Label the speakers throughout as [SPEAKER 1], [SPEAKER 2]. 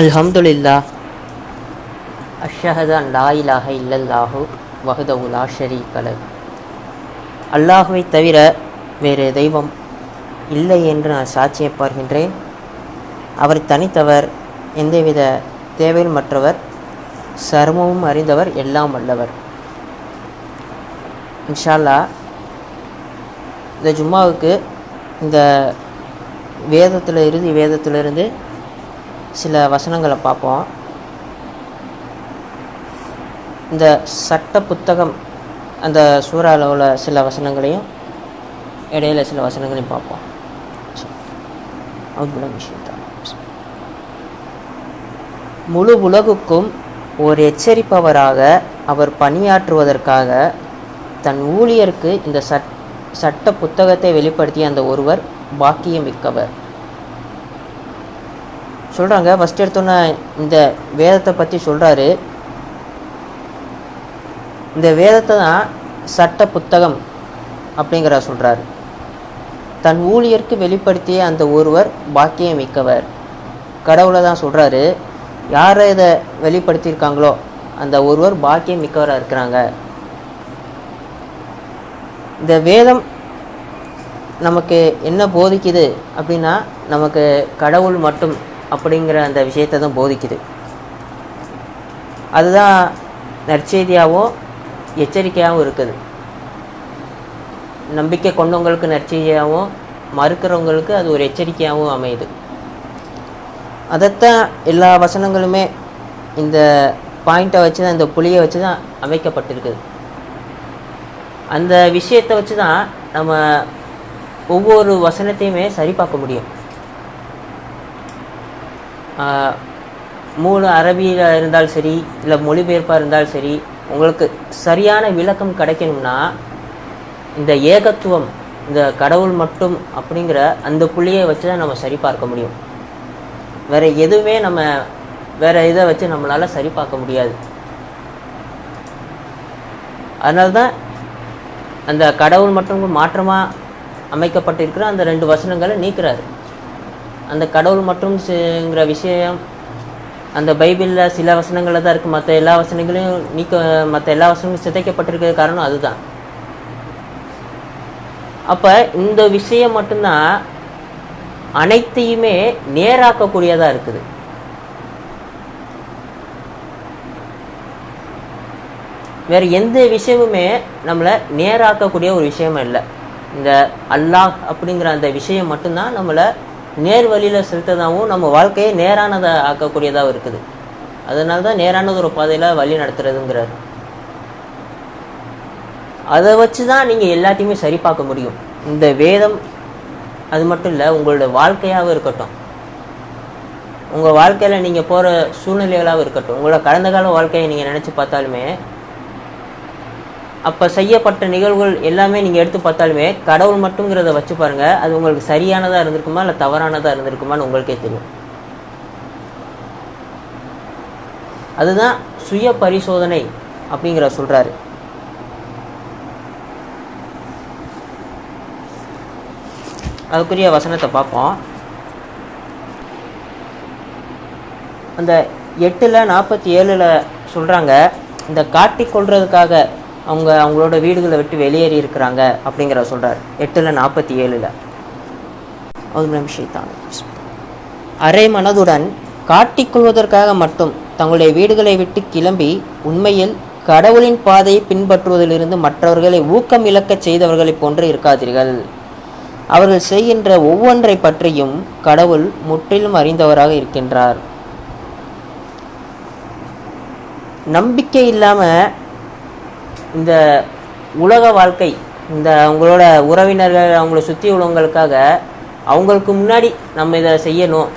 [SPEAKER 1] அல்ஹம்துலில்லாஹ் அஷ்ஹது அன் லா இலாஹ இல்லல்லாஹு வஹ்தஹு லா ஷரீக லஹ். அல்லாஹுவை தவிர வேறு தெய்வம் இல்லை என்று நான் சாட்சியப்படுகின்றேன். அவர் தனித்தவர், எந்தவித தேவையும் மற்றவர், சர்வமும் அறிந்தவர், எல்லாம் வல்லவர். இன்ஷா அல்லாஹ் இந்த ஜும்மாவுக்கு இந்த இறுதி வேதத்திலிருந்து சில வசனங்களை பார்ப்போம். இந்த சட்ட புத்தகம் அந்த சூறாவில் உள்ள சில வசனங்களையும் இடையில சில வசனங்களையும் பார்ப்போம். முழு உலகுக்கும் ஒரு எச்சரிப்பவராக அவர் பணியாற்றுவதற்காக தன் ஊழியருக்கு இந்த சட்ட புத்தகத்தை வெளிப்படுத்திய அந்த ஒருவர் பாக்கியம் மிக்கவர். சொல்கிறாங்க, ஃபஸ்ட் எடுத்தோன்னே இந்த வேதத்தை பற்றி சொல்கிறாரு. இந்த வேதத்தை தான் சட்ட புத்தகம் அப்படிங்கிற சொல்கிறாரு. தன் ஊழியருக்கு வெளிப்படுத்திய அந்த ஒருவர் பாக்கியம் மிக்கவர். கடவுளை தான் சொல்கிறாரு. யாரை இதை வெளிப்படுத்தியிருக்காங்களோ அந்த ஒருவர் பாக்கியம் மிக்கவராக இருக்கிறாங்க. இந்த வேதம் நமக்கு என்ன போதிக்குது அப்படின்னா, நமக்கு கடவுள் மட்டும் அப்படிங்கிற அந்த விஷயத்தை தான் போதிக்குது. அதுதான் நற்செய்தியாகவும் எச்சரிக்கையாகவும் இருக்குது. நம்பிக்கை கொண்டவங்களுக்கு நற்செய்தியாகவும், மறுக்கிறவங்களுக்கு அது ஒரு எச்சரிக்கையாகவும் அமையுது. அதைத்தான் எல்லா வசனங்களுமே இந்த பாயிண்ட்டை வச்சு தான், இந்த புள்ளியை வச்சு தான் அமைக்கப்பட்டிருக்குது. அந்த விஷயத்தை வச்சு தான் நம்ம ஒவ்வொரு வசனத்தையுமே சரி பார்க்க முடியும். மூல அரபியில் இருந்தாலும் சரி, இல்லை மொழிபெயர்ப்பாக இருந்தாலும் சரி, உங்களுக்கு சரியான விளக்கம் கிடைக்கணும்னா இந்த ஏகத்துவம், இந்த கடவுள் மட்டும் அப்படிங்கிற அந்த புள்ளியை வச்சு தான் நம்ம சரி பார்க்க முடியும். வேறு எதுவுமே நம்ம வேறு இதை வச்சு நம்மளால் சரி பார்க்க முடியாது. அதனால தான் அந்த கடவுள் மட்டும் மாற்றமாக அமைக்கப்பட்டிருக்கிற அந்த 2 வசனங்களை நீக்கிறாரு. அந்த கடவுள் மட்டும்ங்கிற விஷயம் அந்த பைபிளில் சில வசனங்களில் தான் இருக்குது. மற்ற எல்லா வசனங்களையும் மற்ற எல்லா வசனங்களும் சிதைக்கப்பட்டிருக்கிற காரணம் அதுதான். அப்போ இந்த விஷயம் மட்டும்தான் அனைத்தையுமே நேராக்கக்கூடியதாக இருக்குது. வேறு எந்த விஷயமுமே நம்மளை நேராக்கக்கூடிய ஒரு விஷயமும் இல்லை. இந்த அல்லாஹ் அப்படிங்கிற அந்த விஷயம் மட்டும்தான் நம்மளை நேர் வழியில் செலுத்ததாகவும் நம்ம வாழ்க்கையை நேரானதை ஆக்கக்கூடியதாகவும் இருக்குது. அதனால தான் நேரானது ஒரு பாதையில் வழி நடத்துறதுங்கிறார். அதை வச்சு தான் நீங்கள் எல்லாத்தையுமே சரி பார்க்க முடியும். இந்த வேதம் அது மட்டும் இல்லை, உங்களோட வாழ்க்கையாகவும் இருக்கட்டும், உங்கள் வாழ்க்கையில் நீங்கள் போகிற சூழ்நிலைகளாகவும் இருக்கட்டும், உங்களோட கடந்த கால வாழ்க்கையை நீங்கள் நினச்சி பார்த்தாலுமே, அப்போ செய்யப்பட்ட நிகழ்வுகள் எல்லாமே நீங்கள் எடுத்து பார்த்தாலுமே கடவுள் மட்டுங்கிறத வச்சு பாருங்கள். அது உங்களுக்கு சரியானதாக இருந்திருக்குமா இல்லை தவறானதாக இருந்திருக்குமான்னு உங்களுக்கே தெரியும். அதுதான் சுய பரிசோதனை அப்படிங்கிற சொல்கிறாரு. அதுக்குரிய வசனத்தை பார்ப்போம். அந்த 8:47 சொல்கிறாங்க, இந்த காட்டிக்கொள்றதுக்காக அவங்களோட வீடுகளை விட்டு வெளியேறி இருக்கிறாங்க அப்படிங்கிற சொல்கிறார். 8:47 அரை மனதுடன் காட்டிக்கொள்வதற்காக மட்டும் தங்களுடைய வீடுகளை விட்டு கிளம்பி உண்மையில் கடவுளின் பாதையை பின்பற்றுவதிலிருந்து மற்றவர்களை ஊக்கம் இழக்கச் செய்தவர்களை போன்று இருக்காதீர்கள். அவர்கள் செய்கின்ற ஒவ்வொன்றை பற்றியும் கடவுள் முற்றிலும் அறிந்தவராக இருக்கின்றார். நம்பிக்கை இல்லாமல் இந்த உலக வாழ்க்கை, இந்த அவங்களோட உறவினர்கள், அவங்கள சுற்றி உள்ளவங்களுக்காக அவங்களுக்கு முன்னாடி நம்ம இதை செய்யணும்,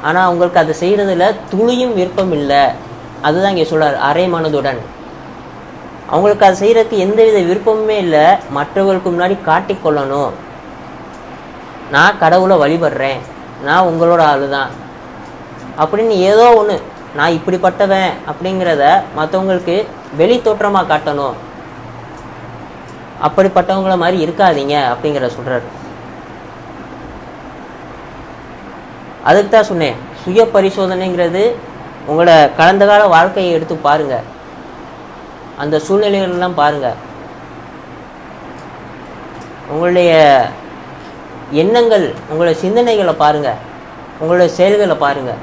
[SPEAKER 1] ஆனால் அவங்களுக்கு அதை செய்கிறதுல துளியும் விருப்பம் இல்லை. அதுதான் இங்கே சொல்கிறார், அரை மனதுடன். அவங்களுக்கு அதை செய்கிறதுக்கு எந்தவித விருப்பமுமே இல்லை. மற்றவர்களுக்கு முன்னாடி காட்டிக்கொள்ளணும், நான் கடவுளை வழிபடுறேன், நான் உங்களோட ஆளு தான் அப்படின்னு ஏதோ ஒன்று, நான் இப்படிப்பட்டவன் அப்படிங்கிறத மற்றவங்களுக்கு வெளி தோற்றமாக காட்டணும். அப்படிப்பட்டவங்கள மாதிரி இருக்காதீங்க அப்படிங்கிற சொல்கிறார். அதுக்கு தான் சொன்னேன், சுய பரிசோதனைங்கிறது உங்களோட கடந்த கால வாழ்க்கையை எடுத்து பாருங்கள், அந்த சூழ்நிலைகள்லாம் பாருங்கள், உங்களுடைய எண்ணங்கள், உங்களுடைய சிந்தனைகளை பாருங்கள், உங்களுடைய செயல்களை பாருங்கள்.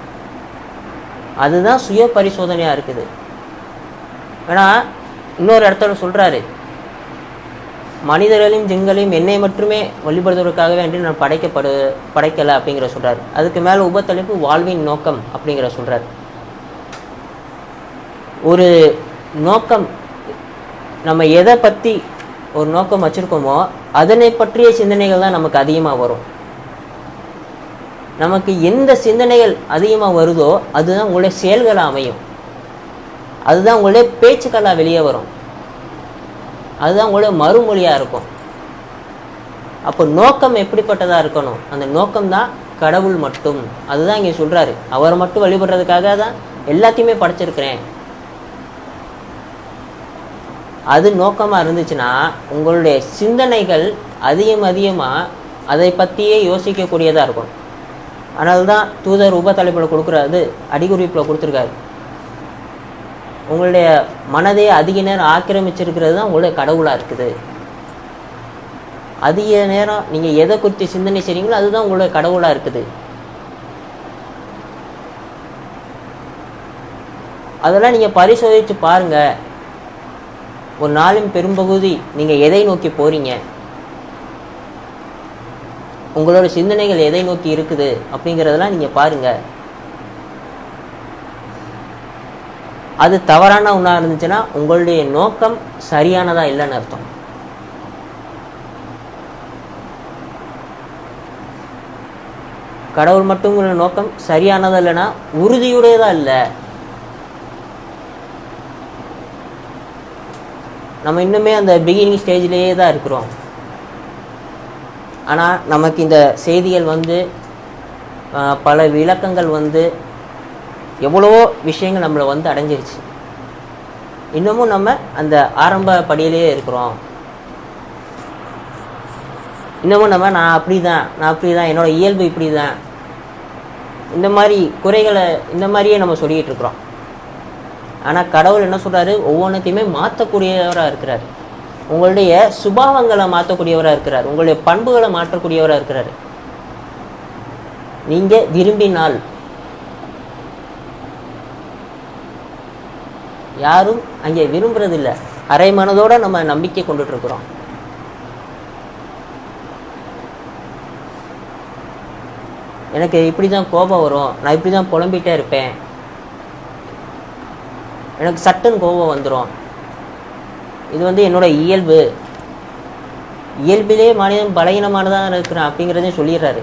[SPEAKER 1] அதுதான் சுய பரிசோதனையாக இருக்குது. ஏன்னா இன்னொரு இடத்துல சொல்கிறாரு, மனிதர்களையும் ஜின்களையும் என்னை மட்டுமே வழிபடுவதற்காக வேண்டி நான் படைக்கலை அப்படிங்கிற சொல்கிறார். அதுக்கு மேலே உபத்தலைப்பு வாழ்வின் நோக்கம் அப்படிங்கிற சொல்கிறார். ஒரு நோக்கம், நம்ம எதை பற்றி ஒரு நோக்கம் வச்சுருக்கோமோ அதனை பற்றிய சிந்தனைகள் தான் நமக்கு அதிகமாக வரும். நமக்கு எந்த சிந்தனைகள் அதிகமாக வருதோ அதுதான் உங்களுடைய செயல்களாக அமையும், அதுதான் உங்களுடைய பேச்சுக்களாக வெளியே வரும், அதுதான் உங்களுடைய மறுமொழியாக இருக்கும். அப்போ நோக்கம் எப்படிப்பட்டதாக இருக்கணும்? அந்த நோக்கம்தான் கடவுள் மட்டும். அதுதான் இங்கே சொல்கிறாரு, அவரை மட்டும் வழிபடுறதுக்காக தான் எல்லாத்தையுமே படைச்சிருக்கிறேன். அது நோக்கமாக இருந்துச்சுன்னா உங்களுடைய சிந்தனைகள் அதிகமாக அதை பற்றியே யோசிக்கக்கூடியதாக இருக்கும். அதனால தான் தூதர் உபத்தலைப்பில் கொடுக்குறாரு, அடிக்குறிப்பில் கொடுத்துருக்காரு, உங்களுடைய மனதை அதிக நேரம் ஆக்கிரமிச்சிருக்கிறது தான் உங்களுடைய கடவுளாக இருக்குது. அதிக நேரம் நீங்கள் எதை குறித்து சிந்தனை செய்றீங்களோ அதுதான் உங்களுடைய கடவுளாக இருக்குது. அதெல்லாம் நீங்கள் பரிசோதித்து பாருங்கள். ஒரு நாளின் பெரும்பகுதி நீங்கள் எதை நோக்கி போகிறீங்க, உங்களோட சிந்தனைகள் எதை நோக்கி இருக்குது அப்படிங்கிறதெல்லாம் நீங்கள் பாருங்கள். அது தவறான ஒன்றா இருந்துச்சுன்னா உங்களுடைய நோக்கம் சரியானதா இல்லைன்னு அர்த்தம். கடவுள் மட்டும் நோக்கம் சரியானதா இல்லைன்னா உறுதியுடையதா இல்லை. நம்ம இன்னுமே அந்த பிகினிங் ஸ்டேஜ்லேயே தான் இருக்கிறோம். ஆனால் நமக்கு இந்த செய்திகள் பல விளக்கங்கள் எவ்வளவோ விஷயங்கள் நம்மளை அடைஞ்சிருச்சு. இன்னமும் நம்ம அந்த ஆரம்ப படியிலேயே இருக்கிறோம். இன்னமும் நான் அப்படி தான், என்னோடய இயல்பு இப்படி தான், இந்த மாதிரி குறைகளை இந்த மாதிரியே நம்ம சொல்லிக்கிட்டு இருக்கிறோம். ஆனால் கடவுள் என்ன சொல்கிறாரு? ஒவ்வொன்றத்தையுமே மாற்றக்கூடியவராக இருக்கிறார். உங்களுடைய சுபாவங்களை மாற்றக்கூடியவராக இருக்கிறார், உங்களுடைய பண்புகளை மாற்றக்கூடியவராக இருக்கிறார். நீங்கள் விரும்பினால். யாரும் அங்கே விரும்புறதில்லை, அரை மனதோட நம்ம நம்பிக்கை கொண்டுட்டு இருக்கிறோம். எனக்கு இப்படி தான் கோபம் வரும், நான் இப்படி தான் புலம்பிகிட்டே இருப்பேன், எனக்கு சட்டுன்னு கோபம் வந்துடும், இது என்னோட இயல்பு, இயல்பிலே மனிதன் பலகீனமானதாக இருக்கிறான் அப்படிங்கிறதையும் சொல்லிடுறாரு.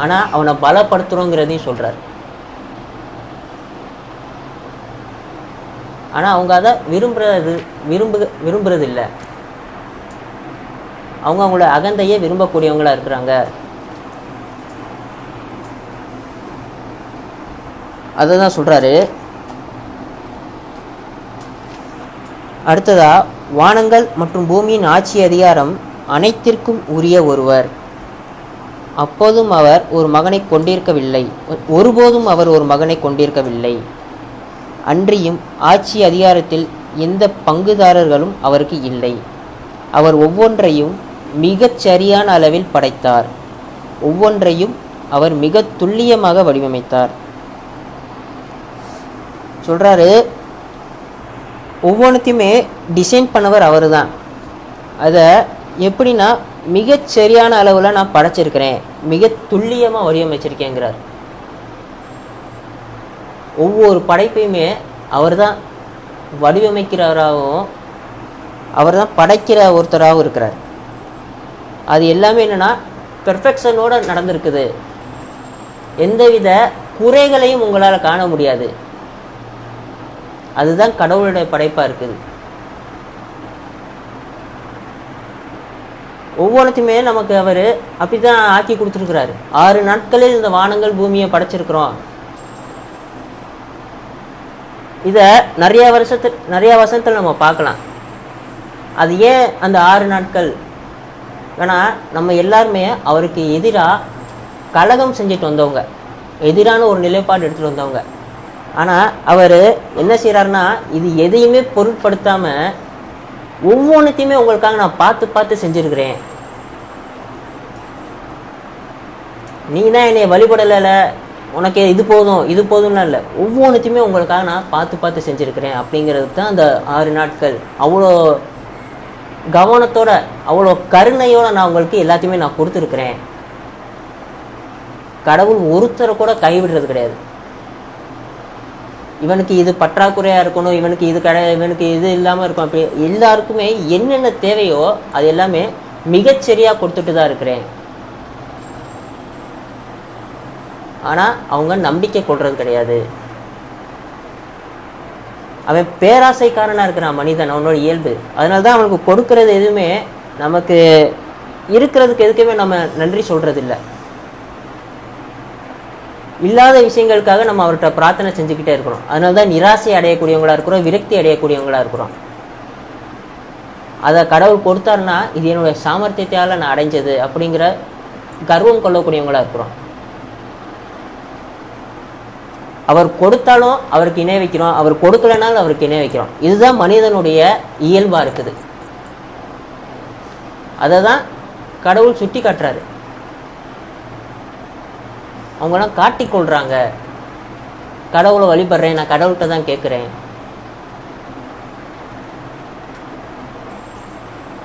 [SPEAKER 1] ஆனால் அவனை பலப்படுத்துகிறோங்கிறதையும் சொல்கிறார். ஆனால் அவங்க அதை விரும்புறது இல்லை. அவங்களோட அகந்தையே விரும்பக்கூடியவங்களா இருக்கிறாங்க. அதை தான் சொல்கிறாரு. அடுத்ததா, வானங்கள் மற்றும் பூமியின் ஆட்சி அதிகாரம் அனைத்திற்கும் உரிய ஒருவர். அப்போதும் அவர் ஒரு மகனை கொண்டிருக்கவில்லை, ஒருபோதும் அவர் ஒரு மகனை கொண்டிருக்கவில்லை. அன்றியும் ஆட்சி அதிகாரத்தில் எந்த பங்குதாரர்களும் அவருக்கு இல்லை. அவர் ஒவ்வொன்றையும் மிகச் சரியான அளவில் படைத்தார், ஒவ்வொன்றையும் அவர் மிக துல்லியமாக வடிவமைத்தார். சொல்கிறாரு, ஒவ்வொன்றுத்தையுமே டிசைன் பண்ணவர் அவர் தான். அதை எப்படின்னா மிகச் சரியான அளவில் நான் படைச்சிருக்கிறேன், மிக துல்லியமாக வடிவமைச்சிருக்கேங்கிறார். ஒவ்வொரு படைப்பையுமே அவர் தான் வடிவமைக்கிறவராகவும் அவர் தான் படைக்கிற ஒருத்தராகவும் இருக்கிறார். அது எல்லாமே என்னென்னா பெர்ஃபெக்ஷனோடு நடந்திருக்குது, எந்தவித குறைகளையும் உங்களால் காண முடியாது. அதுதான் கடவுளுடைய படைப்பாக இருக்குது. ஒவ்வொன்றுத்தையுமே நமக்கு அவர் அப்படி தான் ஆக்கி கொடுத்துருக்கிறாரு. 6 நாட்களில் இந்த வானங்கள் பூமியை படைச்சிருக்கிறோம். இதை நிறைய வருஷத்தில் நம்ம பார்க்கலாம். அது ஏன் அந்த 6 நாட்கள்? ஏன்னா நம்ம எல்லாருமே அவருக்கு எதிராக கலகம் செஞ்சுட்டு வந்தவங்க. எதிரான ஒரு நிலைப்பாடு எடுத்துகிட்டு வந்தவங்க. ஆனால் அவர் என்ன செய்கிறாருன்னா, இது எதையுமே பொருட்படுத்தாமல் ஒவ்வொன்றுத்தையுமே உங்களுக்காக நான் பார்த்து பார்த்து செஞ்சுருக்கிறேன். நீ தான் என்னை வழிபடலை, உனக்கு இது போதும் இது போதும்லாம் இல்லை, ஒவ்வொன்றுத்தையுமே உங்களுக்காக நான் பார்த்து பார்த்து செஞ்சுருக்கிறேன் அப்படிங்கிறது தான் அந்த 6 நாட்கள். அவ்வளோ கவனத்தோட அவ்வளோ கருணையோடு நான் உங்களுக்கு எல்லாத்தையுமே நான் கொடுத்துருக்குறேன். கடவுள் ஒருத்தரை கூட கைவிடுறது கிடையாது. இவனுக்கு இது பற்றாக்குறையாக இருக்கணும், இவனுக்கு இது இவனுக்கு இது இல்லாமல் இருக்கும், அப்படி எல்லாருக்குமே என்னென்ன தேவையோ அது எல்லாமே மிகச்சரியாக கொடுத்துட்டு தான் இருக்கிறேன். ஆனால் அவங்க நம்பிக்கை கொள்வது கிடையாது. அவன் பேராசைக்காரனாக இருக்கிறான் மனிதன், அவனோட இயல்பு. அதனால தான் அவனுக்கு கொடுக்கறது எதுவுமே நமக்கு இருக்கிறதுக்கு எதுக்குமே நம்ம நன்றி சொல்கிறதில்லை. இல்லாத விஷயங்களுக்காக நம்ம அவர்கிட்ட பிரார்த்தனை செஞ்சுக்கிட்டே இருக்கிறோம். அதனால தான் நிராசை அடையக்கூடியவங்களா இருக்கிறோம், விரக்தி அடையக்கூடியவங்களா இருக்கிறோம். அதை கடவுள் கொடுத்தாருன்னா இது என்னுடைய சாமர்த்தியத்தால் நான் அடைஞ்சது அப்படிங்கிற கர்வம் கொள்ளக்கூடியவங்களா இருக்கிறோம். அவர் கொடுத்தாலும் அவருக்கு இணை வைக்கிறோம், அவர் கொடுக்கலனாலும் அவருக்கு இணை வைக்கிறோம். இதுதான் மனிதனுடைய இயல்பாக இருக்குது. அதை தான் கடவுள் சுட்டி காட்டுறாரு. அவங்களாம் காட்டிக்கொள்கிறாங்க, கடவுளை வழிபடுறேன், நான் கடவுள்கிட்ட தான் கேட்குறேன்.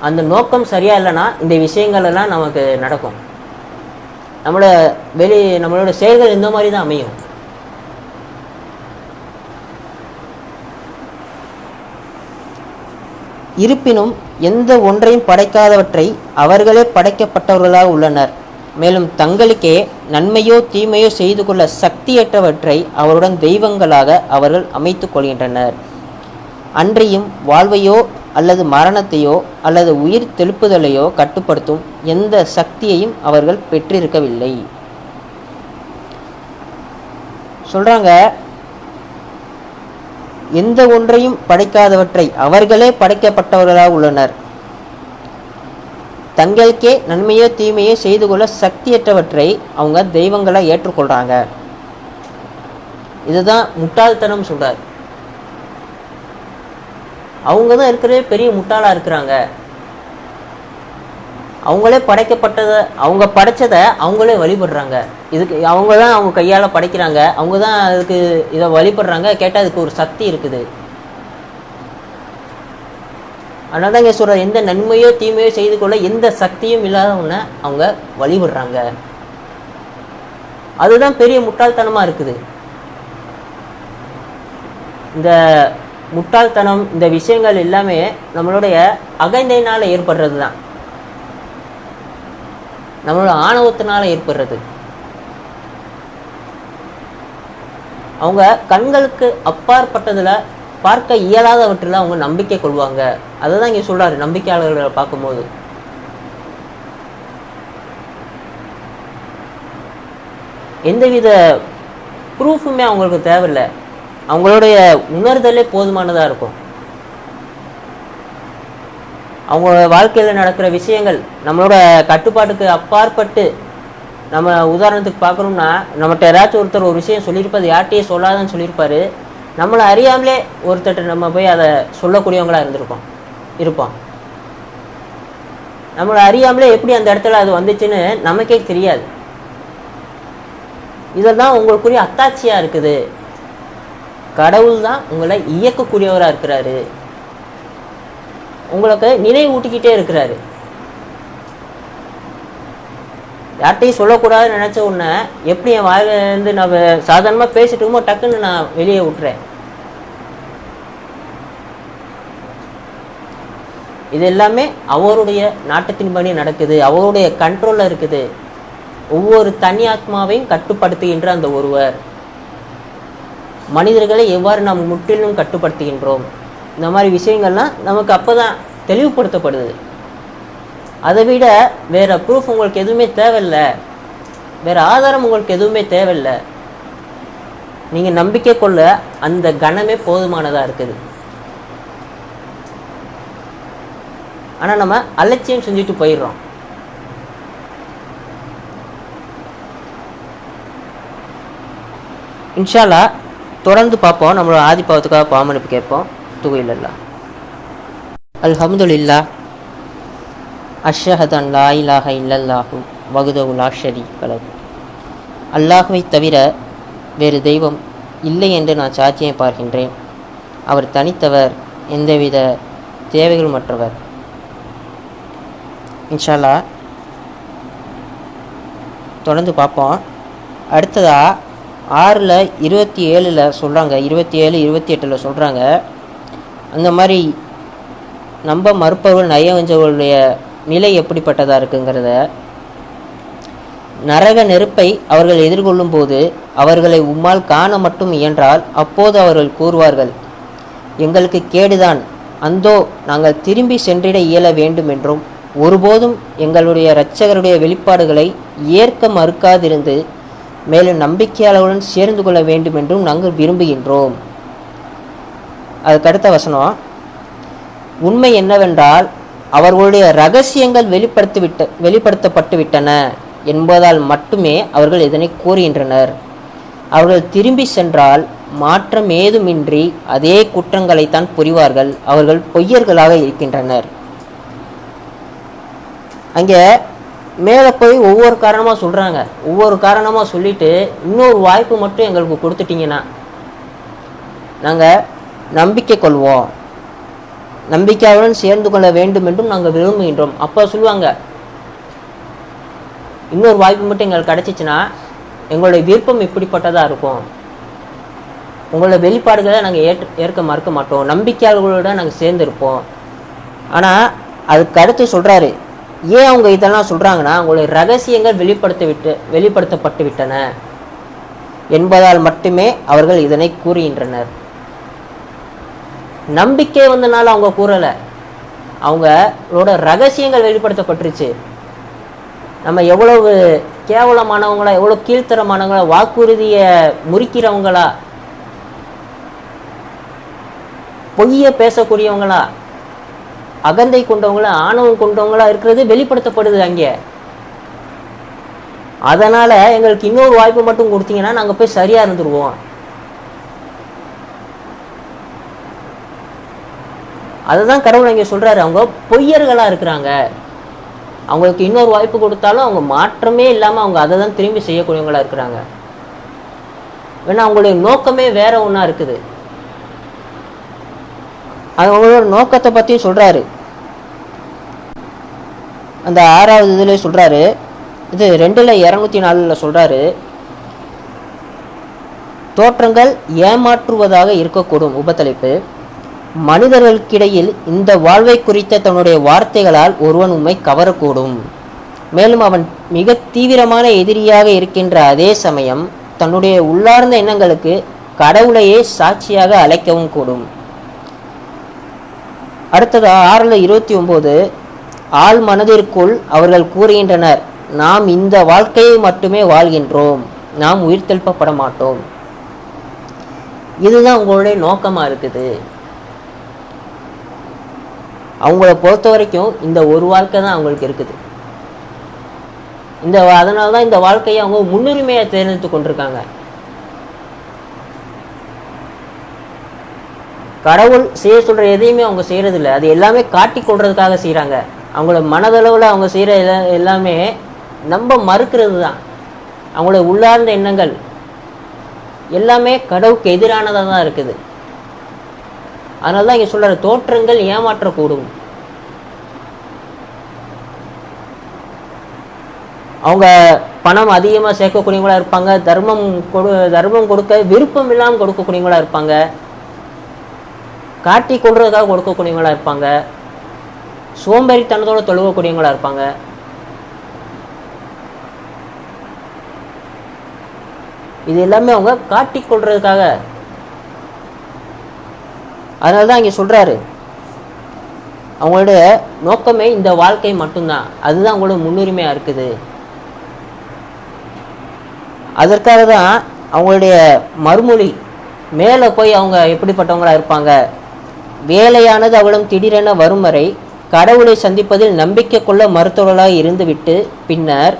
[SPEAKER 1] அந்த நோக்கம் சரியா இல்லைன்னா இந்த விஷயங்கள் எல்லாம் நமக்கு நடக்கும். நம்மளோட செயல்கள் இந்த மாதிரி தான் அமையும். இருப்பினும் எந்த ஒன்றையும் படைக்காதவற்றை அவர்களே படைக்கப்பட்டவர்களாக உள்ளனர். மேலும் தங்களுக்கே நன்மையோ தீமையோ செய்து கொள்ள சக்தியற்றவற்றை அவருடன் தெய்வங்களாக அவர்கள் அமைத்து கொள்கின்றனர். அன்றியும் வாழ்வையோ அல்லது மரணத்தையோ அல்லது உயிர் தெழுப்புதலையோ கட்டுப்படுத்தும் எந்த சக்தியையும் அவர்கள் பெற்றிருக்கவில்லை. சொல்றாங்க, எந்த ஒன்றையும் படைக்காதவற்றை அவர்களே படைக்கப்பட்டவர்களாக உள்ளனர். தங்களுக்கே நன்மையோ தீமையோ செய்து கொள்ள சக்தியற்றவற்றை அவங்க தெய்வங்களை ஏற்றுக்கொள்றாங்க. இதுதான் முட்டாள்தனம் சொல்றார். அவங்க தான் இருக்கிறதே பெரிய முட்டாளா இருக்கிறாங்க. அவங்களே படைக்கப்பட்டதை, அவங்க படைச்சதை அவங்களே வழிபடுறாங்க. இதுக்கு அவங்க தான் அவங்க கையால் படைக்கிறாங்க, அவங்க தான் அதுக்கு இதை வழிபடுறாங்க. கேட்டால் அதுக்கு ஒரு சக்தி இருக்குது. அதனால தான் இங்கே சொல்கிற, எந்த நன்மையோ தீமையோ செய்து கொள்ள எந்த சக்தியும் இல்லாதவனை அவங்க வழிபடுறாங்க. அதுதான் பெரிய முட்டாள்தனமாக இருக்குது. இந்த முட்டாள்தனம், இந்த விஷயங்கள் எல்லாமே நம்மளுடைய அகந்தையினால் ஏற்படுறது தான், நம்மளோட ஆணவத்தினால் ஏற்படுறது. அவங்க கண்களுக்கு அப்பாற்பட்டதில் பார்க்க இயலாதவற்றில் அவங்க நம்பிக்கை கொள்வாங்க. அதை தான் இங்கே சொல்கிறாரு நம்பிக்கையாளர்களை பார்க்கும்போது. எந்தவித ப்ரூஃபுமே அவங்களுக்கு தேவையில்லை, அவங்களுடைய உணர்தலே போதுமானதாக இருக்கும். அவங்க வாழ்க்கையில் நடக்கிற விஷயங்கள் நம்மளோட கட்டுப்பாட்டுக்கு அப்பாற்பட்டு, நம்ம உதாரணத்துக்கு பார்க்கணும்னா, நம்மகிட்ட யாராச்சும் ஒருத்தர் ஒரு விஷயம் சொல்லியிருப்பார், யார்கிட்டையே சொல்லாதன்னு சொல்லியிருப்பார். நம்மளை அறியாமலே ஒருத்தர் நம்ம போய் அதை சொல்லக்கூடியவங்களா இருப்போம். நம்மளை அறியாமலே எப்படி அந்த இடத்துல அது வந்துச்சுன்னு நமக்கே தெரியாது. இதெல்லாம் உங்களுக்குரிய அத்தாட்சியாக இருக்குது. கடவுள் தான் உங்களை இயக்கக்கூடியவராக இருக்கிறாரு, உங்களுக்கு நினைவூட்டிக்கிட்டே இருக்கிறாரு. யார்கிட்டையும் சொல்லக்கூடாதுன்னு நினச்ச உடனே எப்படி என் வாயிலிருந்து நான் சாதாரணமாக பேசிட்டு இருக்கும்போது டக்குன்னு நான் வெளியே விட்டுறேன். இது எல்லாமே அவருடைய நாட்டத்தின்படி நடக்குது, அவருடைய கண்ட்ரோலில் இருக்குது. ஒவ்வொரு தனி ஆத்மாவையும் கட்டுப்படுத்துகின்ற அந்த ஒருவர். மனிதர்களை எவ்வாறு நாம் முற்றிலும் கட்டுப்படுத்துகின்றோம், இந்த மாதிரி விஷயங்கள்லாம் நமக்கு அப்போ தான் தெளிவுபடுத்தப்படுது. அதை விட வேற ப்ரூஃப் உங்களுக்கு எதுவுமே தேவையில்லை, வேற ஆதாரம் உங்களுக்கு எதுவுமே தேவையில்லை. நீங்கள் நம்பிக்கை கொள்ள அந்த கணமே போதுமானதாக இருக்குது. ஆனால் நம்ம அலட்சியம் செஞ்சுட்டு போயிடுறோம். இன்ஷா அல்லாஹ் தொடர்ந்து பார்ப்போம். நம்மளோட ஆதிபாவத்துக்காக பாமனுப்பு கேட்போம். துகையில்லா அல்ஹம்துலில்லாஹ் அஷ்ஹது அன் லா இலாஹ இல்லல்லாஹு வஹ்தஹு லா ஷரீக லஹு. அல்லாஹ்வை தவிர வேறு தெய்வம் இல்லை என்று நான் சாட்சியம் பார்க்கின்றேன். அவர் தனித்தவர், எந்தவித தேவைகள் மற்றவர். இன்ஷா அல்லாஹ் தொடர்ந்து பார்ப்போம். அடுத்ததா 6:27 சொல்கிறாங்க, 27, 28 சொல்கிறாங்க. அந்த மாதிரி நம்ப மறுப்பவர்கள் நயவஞ்சவர்களுடைய நிலை எப்படிப்பட்டதாக இருக்குங்கிறத, நரக நெருப்பை அவர்கள் எதிர்கொள்ளும் போது அவர்களை உம்மால் காண மட்டும் இயன்றால் அப்போது அவர்கள் கூறுவார்கள், எங்களுக்கு கேடுதான், அந்தோ நாங்கள் திரும்பி சென்றிட இயல வேண்டும் என்றும் ஒருபோதும் எங்களுடைய இரட்சகருடைய வெளிப்பாடுகளை ஏற்க மறுக்காதிருந்து மேலும் நம்பிக்கையாளர்களுடன் சேர்ந்து கொள்ள வேண்டும் என்றும் நாங்கள் விரும்புகின்றோம். அதுக்கடுத்த வசனம், உண்மை என்னவென்றால் அவர்களுடைய இரகசியங்கள் வெளிப்படுத்தப்பட்டு விட்டன என்பதால் மட்டுமே அவர்கள் இதனை கூறுகின்றனர். அவர்கள் திரும்பி சென்றால் மாற்றம் ஏதுமின்றி அதே குற்றங்களைத்தான் புரிவார்கள். அவர்கள் பொய்யர்களாக இருக்கின்றனர். அங்கே மேலே போய் ஒவ்வொரு காரணமாக சொல்கிறாங்க. ஒவ்வொரு காரணமாக சொல்லிட்டு இன்னொரு வாய்ப்பு மட்டும் எங்களுக்கு கொடுத்துட்டிங்கன்னா நாங்கள் நம்பிக்கை கொள்வோம், நம்பிக்கையுடன் சேர்ந்து கொள்ள வேண்டும் என்றும் நாங்கள் விரும்புகின்றோம். அப்போ சொல்லுவாங்க, இன்னொரு வாய்ப்பு மட்டும் எங்களுக்கு கிடச்சிச்சின்னா எங்களுடைய விருப்பம் இப்படிப்பட்டதாக இருக்கும், உங்களோட வெளிப்பாடுகளை நாங்கள் ஏற்க மறுக்க மாட்டோம், நம்பிக்கையாளர்களோட நாங்கள் சேர்ந்துருப்போம். ஆனால் அதுக்கு அடுத்து சொல்கிறாரு, ஏன் அவங்க இதெல்லாம் சொல்கிறாங்கன்னா அவங்களுடைய ரகசியங்கள் வெளிப்படுத்தப்பட்டு விட்டன என்பதால் மட்டுமே அவர்கள் இதனை கூறுகின்றனர். நம்பிக்கை வந்தனால அவங்க கூறலை, அவங்களோட ரகசியங்கள் வெளிப்படுத்தப்பட்டுருச்சு. நம்ம எவ்வளவு கேவலமானவங்களா, எவ்வளோ கீழ்த்தரமானவங்களா, வாக்குறுதியை முறிக்கிறவங்களா, பொய்யை பேசக்கூடியவங்களா, அகந்தை கொண்டவங்களா, ஆணவம் கொண்டவங்களா இருக்கிறது வெளிப்படுத்தப்படுது அங்கே. அதனால எங்களுக்கு இன்னொரு வாய்ப்பு மட்டும் கொடுத்தீங்கன்னா நாங்க போய் சரியா இருந்துருவோம். அதுதான் கடவுள் அங்கே சொல்றாரு, அவங்க பொய்யர்களா இருக்கிறாங்க. அவங்களுக்கு இன்னொரு வாய்ப்பு கொடுத்தாலும் அவங்க மாற்றமே இல்லாம அவங்க அதை தான் திரும்பி செய்யக்கூடியவங்களா இருக்கிறாங்க. ஏன்னா அவங்களுடைய நோக்கமே வேற ஒண்ணா இருக்குது. அவங்களோட நோக்கத்தை பற்றியும் சொல்கிறாரு. அந்த 6வது இதில் சொல்கிறாரு, இது 2:204 சொல்கிறாரு, தோற்றங்கள் ஏமாற்றுவதாக இருக்கக்கூடும். உபத்தலைப்பு, மனிதர்களுக்கிடையில் இந்த வாழ்வை குறித்த தன்னுடைய வார்த்தைகளால் ஒருவன் உம்மை கவரக்கூடும். மேலும் அவன் மிக தீவிரமான எதிரியாக இருக்கின்ற அதே சமயம் தன்னுடைய உள்ளார்ந்த எண்ணங்களுக்கு கடவுளையே சாட்சியாக அழைக்கவும் கூடும். அடுத்தது 6:29, ஆள் மனதிற்குள் அவர்கள் கூறுகின்றனர், நாம் இந்த வாழ்க்கையை மட்டுமே வாழ்கின்றோம், நாம் உயிர்த்தெழுப்பப்பட மாட்டோம். இதுதான் உங்களுடைய நோக்கமா இருக்குது. அவங்கள பொறுத்த வரைக்கும் இந்த ஒரு வாழ்க்கை தான் அவங்களுக்கு இருக்குது. அதனால்தான் இந்த வாழ்க்கையை அவங்க முன்னுரிமையை தேர்ந்தெடுத்து கொண்டிருக்காங்க. கடவுள் செய்ய சொல்ற எதையுமே அவங்க செய்யறது இல்லை. அது எல்லாமே காட்டி கொள்றதுக்காக செய்யறாங்க. அவங்களோட மனதளவில் அவங்க செய்யற எல்லாமே நம்ப மறுக்கிறது தான். அவங்களோட உள்ளார்ந்த எண்ணங்கள் எல்லாமே கடவுளுக்கு எதிரானதாக தான் இருக்குது. அதனால தான் இங்கே சொல்ற தோற்றங்கள் ஏமாற்றக்கூடும். அவங்க பணம் அதிகமாக சேர்க்கக்கூடியவங்களா இருப்பாங்க, தர்மம் கொடுக்க விருப்பம் இல்லாமல் கொடுக்கக்கூடியவங்களா இருப்பாங்க, காட்டி கொள்றதுக்காக கொடுக்கக்கூடியவங்களா இருப்பாங்க, சோம்பேறித்தனத்தோட தொழுவக்கூடியவங்களா இருப்பாங்க. இது எல்லாமே அவங்க காட்டி கொள்றதுக்காக. அதனாலதான் இங்க சொல்றாரு, அவங்களுடைய நோக்கமே இந்த வாழ்க்கை மட்டும்தான், அதுதான் அவங்களோட முன்னுரிமையா இருக்குது. அதற்காக தான் அவங்களுடைய மறுமொழி மேலே போய் அவங்க எப்படிப்பட்டவங்களா இருப்பாங்க, வேலையானது அவளும் திடீரென வரும் வரை கடவுளை சந்திப்பதில் நம்பிக்கை கொள்ள மறுத்தவர்களாக இருந்துவிட்டு பின்னர்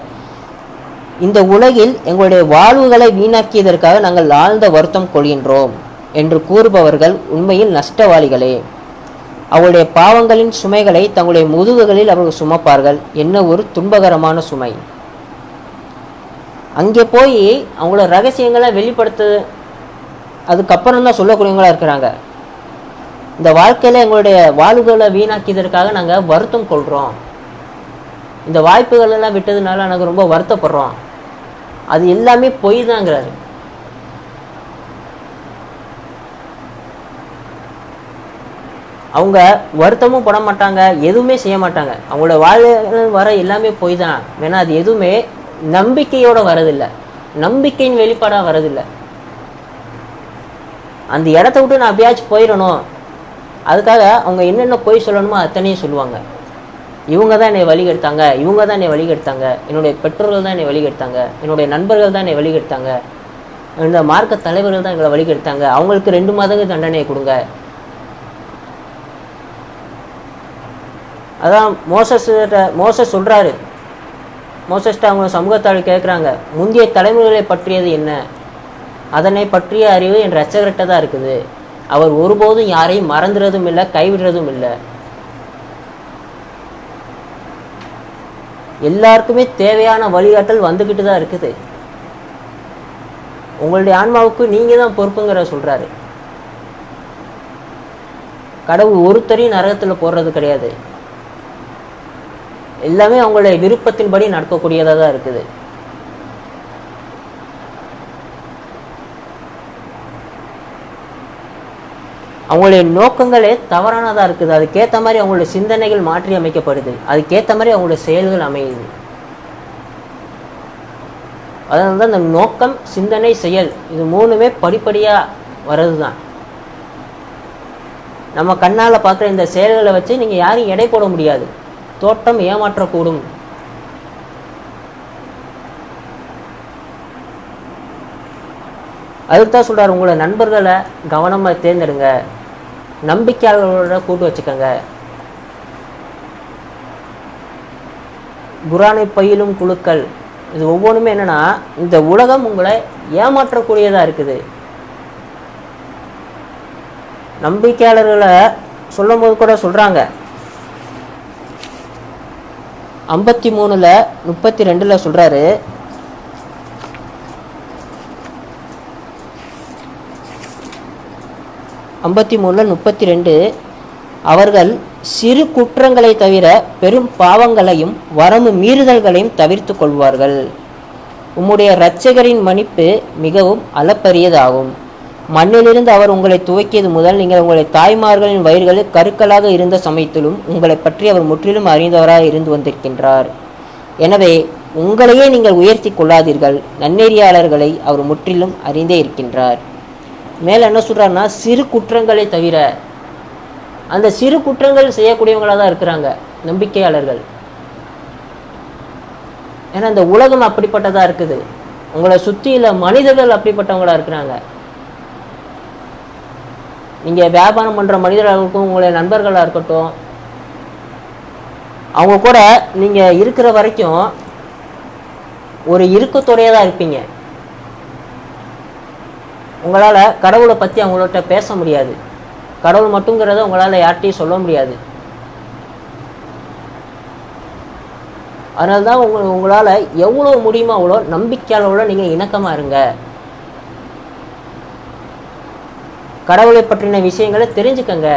[SPEAKER 1] இந்த உலகில் எங்களுடைய வாழ்வுகளை வீணாக்கியதற்காக நாங்கள் ஆழ்ந்த வருத்தம் கொள்கின்றோம் என்று கூறுபவர்கள் உண்மையில் நஷ்டவாளிகளே. அவருடைய பாவங்களின் சுமைகளை தங்களுடைய முதுகுகளில் அவர்கள் சுமப்பார்கள். என்ன ஒரு துன்பகரமான சுமை! அங்கே போய் அவங்களோட ரகசியங்களை வெளிப்படுத்து அதுக்கப்புறம் தான் சொல்லக்கூடியவங்களா இருக்கிறாங்க. இந்த வாழ்க்கையில் எங்களுடைய வாழ்வுகளை வீணாக்கியதற்காக நாங்கள் வருத்தம் கொள்கிறோம், இந்த வாய்ப்புகள் எல்லாம் விட்டதுனால நாங்கள் ரொம்ப வருத்தப்படுறோம், அது எல்லாமே பொய் தாங்கிறாரு. அவங்க வருத்தமும் பட மாட்டாங்க, எதுவுமே செய்ய மாட்டாங்க. அவங்களோட வாழ்வு வர எல்லாமே பொய் தான். வேணா அது எதுவுமே நம்பிக்கையோட வரதில்லை, நம்பிக்கையின் வெளிப்பாடாக வரதில்லை. அந்த இடத்த விட்டு நான் அப்படியாச்சும் போயிடணும், அதுக்காக அவங்க என்னென்ன பொய் சொல்லணுமோ அத்தனையும் சொல்லுவாங்க. இவங்க தான் என்னை வழிகெடுத்தாங்க, இவங்க தான் என்னை வழிகெடுத்தாங்க, என்னுடைய பெற்றோர்கள் தான் என்னை வழிகெடுத்தாங்க, என்னுடைய நண்பர்கள் தான் என்னை வழிகெடுத்தாங்க, இந்த மார்க்க தலைவர்கள் தான் எங்களை வழிகெடுத்தாங்க, அவங்களுக்கு 2 மாதங்கள் தண்டனையை கொடுங்க. அதான் மோசஸ் சொல்கிறாரு. மோசஸ்ட்ட அவங்க சமூகத்தால் கேட்குறாங்க, முந்தைய தலைமுறைகளை பற்றியது என்ன? அதனை பற்றிய அறிவு என் இரட்சகர்கிட்ட தான் இருக்குது. அவர் ஒருபோதும் யாரையும் மறந்துறதும் இல்லை, கைவிடுறதும் இல்லை. எல்லாருக்குமே தேவையான வழிகாட்டல் வந்துக்கிட்டு தான் இருக்குது. உங்களுடைய ஆன்மாவுக்கு நீங்கள் தான் பொறுப்புங்கிற சொல்கிறாரு. கடவுள் ஒருத்தரையும் நரகத்தில் போடுறது கிடையாது. எல்லாமே அவங்களுடைய விருப்பத்தின்படி நடக்கக்கூடியதாக தான் இருக்குது. அவங்களுடைய நோக்கங்களே தவறானதாக இருக்குது. அதுக்கேற்ற மாதிரி அவங்களுடைய சிந்தனைகள் மாற்றி அமைக்கப்படுது, அதுக்கேற்ற மாதிரி அவங்களுடைய செயல்கள் அமையுது. அதனால தான் இந்த நோக்கம், சிந்தனை, செயல் இது 3மே படிப்படியாக வர்றது தான். நம்ம கண்ணால் பார்க்குற இந்த செயல்களை வச்சு நீங்கள் யாரையும் எடை போட முடியாது. தோட்டம் ஏமாற்றக்கூடும். அதுக்கு தான் சொல்கிறார், உங்களோட நண்பர்களை கவனமாக தேர்ந்தெடுங்க, நம்பிக்கையாளர்களோட கூட்டு வச்சுக்கோங்க. குரானை பயிலும் குழுக்கள் இது ஒவ்வொன்றுமே என்னன்னா, இந்த உலகம் உங்களை ஏமாற்றக்கூடியதாக இருக்குது. நம்பிக்கையாளர்களை சொல்லும் போது கூட சொல்கிறாங்க, 53:32 சொல்கிறாரு, அவர்கள் சிறு குற்றங்களை தவிர பெரும் பாவங்களையும் வரம்பு மீறுதல்களையும் தவிர்த்து கொள்வார்கள். உம்முடைய இரட்சகரின் மன்னிப்பு மிகவும் அளப்பரியதாகும். மண்ணிலிருந்து அவர் உங்களை துவக்கியது முதல் நீங்கள் உங்களுடைய தாய்மார்களின் வயிறுகளில் கருக்களாக இருந்த சமயத்திலும் உங்களை பற்றி அவர் முற்றிலும் அறிந்தவராக இருந்து வந்திருக்கின்றார். எனவே உங்களையே நீங்கள் உயர்த்தி கொள்ளாதீர்கள், நன்னெறியாளர்களை அவர் முற்றிலும் அறிந்தே இருக்கின்றார். மேலே என்ன சொல்கிறாருன்னா, சிறு குற்றங்களை தவிர. அந்த சிறு குற்றங்கள் செய்யக்கூடியவங்களாக தான் இருக்கிறாங்க நம்பிக்கையாளர்கள். ஏன்னா இந்த உலகம் அப்படிப்பட்டதாக இருக்குது, உங்களை சுற்றியுள்ள மனிதர்கள் அப்படிப்பட்டவங்களாக இருக்கிறாங்க. நீங்கள் வியாபாரம் பண்ணுற மனிதர்களாக இருக்கட்டும், உங்களுடைய நண்பர்களாக இருக்கட்டும், அவங்க கூட நீங்கள் இருக்கிற வரைக்கும் ஒரு இறுக்கத்தோடையே தான் இருப்பீங்க. உங்களால் கடவுளை பற்றி அவங்கள்ட்ட பேச முடியாது, கடவுள் மட்டுங்கிறத உங்களால் யார்கிட்டையும் சொல்ல முடியாது. அதனால தான் உங்களால் எவ்வளோ முடியுமோ அவ்வளோ நம்பிக்கையாளோட நீங்கள் இணக்கமாக இருங்க. கடவுளை பற்றின விஷயங்களை தெரிஞ்சுக்கங்க.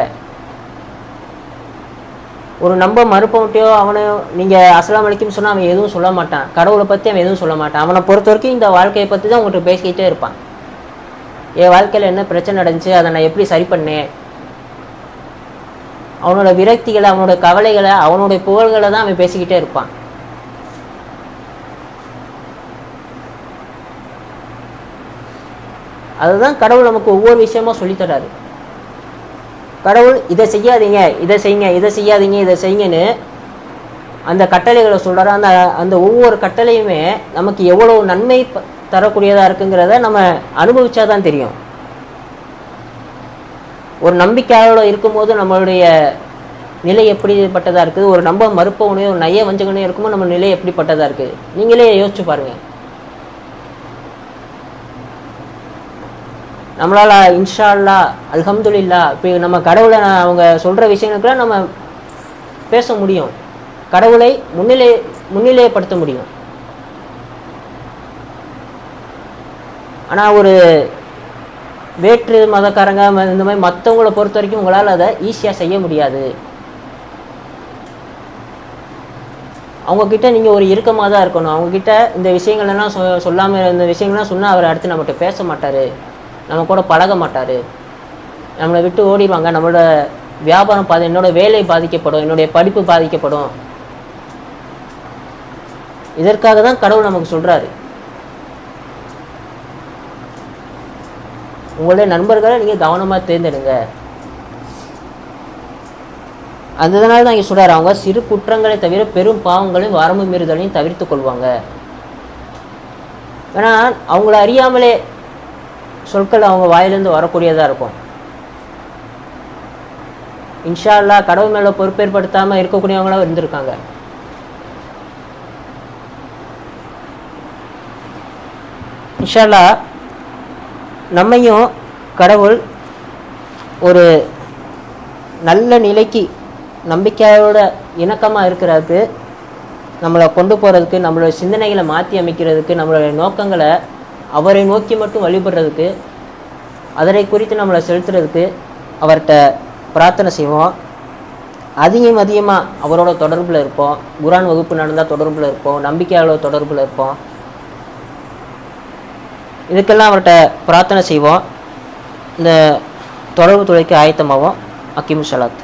[SPEAKER 1] ஒரு நம்ப மறுப்பவன்ட்டையோ அவனையோ நீங்கள் அஸ்ஸலாமு அலைக்கும் சொன்னால் அவன் எதுவும் சொல்ல மாட்டான், கடவுளை பற்றி அவன் எதுவும் சொல்ல மாட்டான். அவனை பொறுத்த வரைக்கும் இந்த வாழ்க்கையை பற்றி தான் உங்கள்கிட்ட பேசிக்கிட்டே இருப்பான். என் வாழ்க்கையில் என்ன பிரச்சனை நடந்துச்சு, அதை நான் எப்படி சரி பண்ணேன், அவனோட விரக்திகளை, அவனோட கவலைகளை, அவனுடைய புகழ்களை தான் அவன் பேசிக்கிட்டே இருப்பான். அதுதான் கடவுள் நமக்கு ஒவ்வொரு விஷயமா சொல்லித்தராரு. கடவுள் இதை செய்யாதீங்க, இதை செய்யுங்க, இதை செய்யாதீங்க, இதை செய்யுங்கன்னு அந்த கட்டளைகளை சொல்கிறாரு. அந்த ஒவ்வொரு கட்டளையுமே நமக்கு எவ்வளோ நன்மை தரக்கூடியதாக இருக்குங்கிறத நம்ம அனுபவிச்சாதான் தெரியும். ஒரு நம்பிக்கையோடு இருக்கும்போது நம்மளுடைய நிலை எப்படிப்பட்டதாக இருக்குது, ஒரு நம்ப மறுப்பவனையோ ஒரு நைய வஞ்சகனையோ இருக்கும்போது நம்ம நிலை எப்படிப்பட்டதாக இருக்குது நீங்களே யோசிச்சு பாருங்கள். நம்மளால் இன்ஷா அல்லாஹ் அல்ஹம்துலில்லாஹ் இப்போ நம்ம கடவுளை அவங்க சொல்கிற விஷயங்களுக்குலாம் நம்ம பேச முடியும், கடவுளை முன்னிலைப்படுத்த முடியும். ஆனால் ஒரு வேற்று மதக்காரங்க இந்த மாதிரி மற்றவங்களை பொறுத்த வரைக்கும் உங்களால் அதை ஈஸியாக செய்ய முடியாது. அவங்கக்கிட்ட நீங்கள் ஒரு இறுக்கமாக தான் இருக்கணும். அவங்கக்கிட்ட இந்த விஷயங்கள்லாம் சொல்லாமல் இந்த விஷயங்கள்லாம் சொன்னால் அவர் அடுத்து நம்மகிட்ட பேச மாட்டார், நம்ம கூட பழக மாட்டார், நம்மளை விட்டு ஓடிடுவாங்க, நம்மளோட வியாபாரம் என்னோடய வேலை பாதிக்கப்படும், என்னுடைய படிப்பு பாதிக்கப்படும். இதற்காக தான் கடவுள் நமக்கு சொல்கிறாரு, உங்களுடைய நண்பர்களை நீங்கள் கவனமாக தேர்ந்தெடுங்க. அதனால தான் இங்கே சொல்கிறார், அவங்க சிறு குற்றங்களை தவிர பெரும் பாவங்களையும் வரம்பு மீறுதலையும் தவிர்த்து கொள்வாங்க. ஏன்னா அவங்கள அறியாமலே சொற்கள் அவங்க வாயிலிருந்து வரக்கூடியதாக இருக்கும். இன்ஷா அல்லாஹ் கடவுள் மேலே பொறுப்பேற்படுத்தாமல் இருக்கக்கூடியவங்களாம் இருந்திருக்காங்க. இன்ஷா அல்லாஹ் நம்மையும் கடவுள் ஒரு நல்ல நிலைக்கு நம்பிக்கையோட இணக்கமாக இருக்கிறதுக்கு, நம்மளை கொண்டு போகிறதுக்கு, நம்மளோட சிந்தனைகளை மாற்றி அமைக்கிறதுக்கு, நம்மளுடைய நோக்கங்களை அவரை நோக்கி மட்டும் வழிபடுறதுக்கு, அதனை குறித்து நம்மளை செலுத்துறதுக்கு அவர்கிட்ட பிரார்த்தனை செய்வோம். அதிகமாக அவரோட தொடர்பில் இருப்போம். குர்ஆன் வகுப்பு நடந்தால் தொடர்பில் இருப்போம், நம்பிக்கையாளர் தொடர்பில் இருப்போம். இதுக்கெல்லாம் அவர்கிட்ட பிரார்த்தனை செய்வோம். இந்த தொடர்பு துறைக்கு ஆயத்தமாவோம். அக்கீமு ஸலாத்.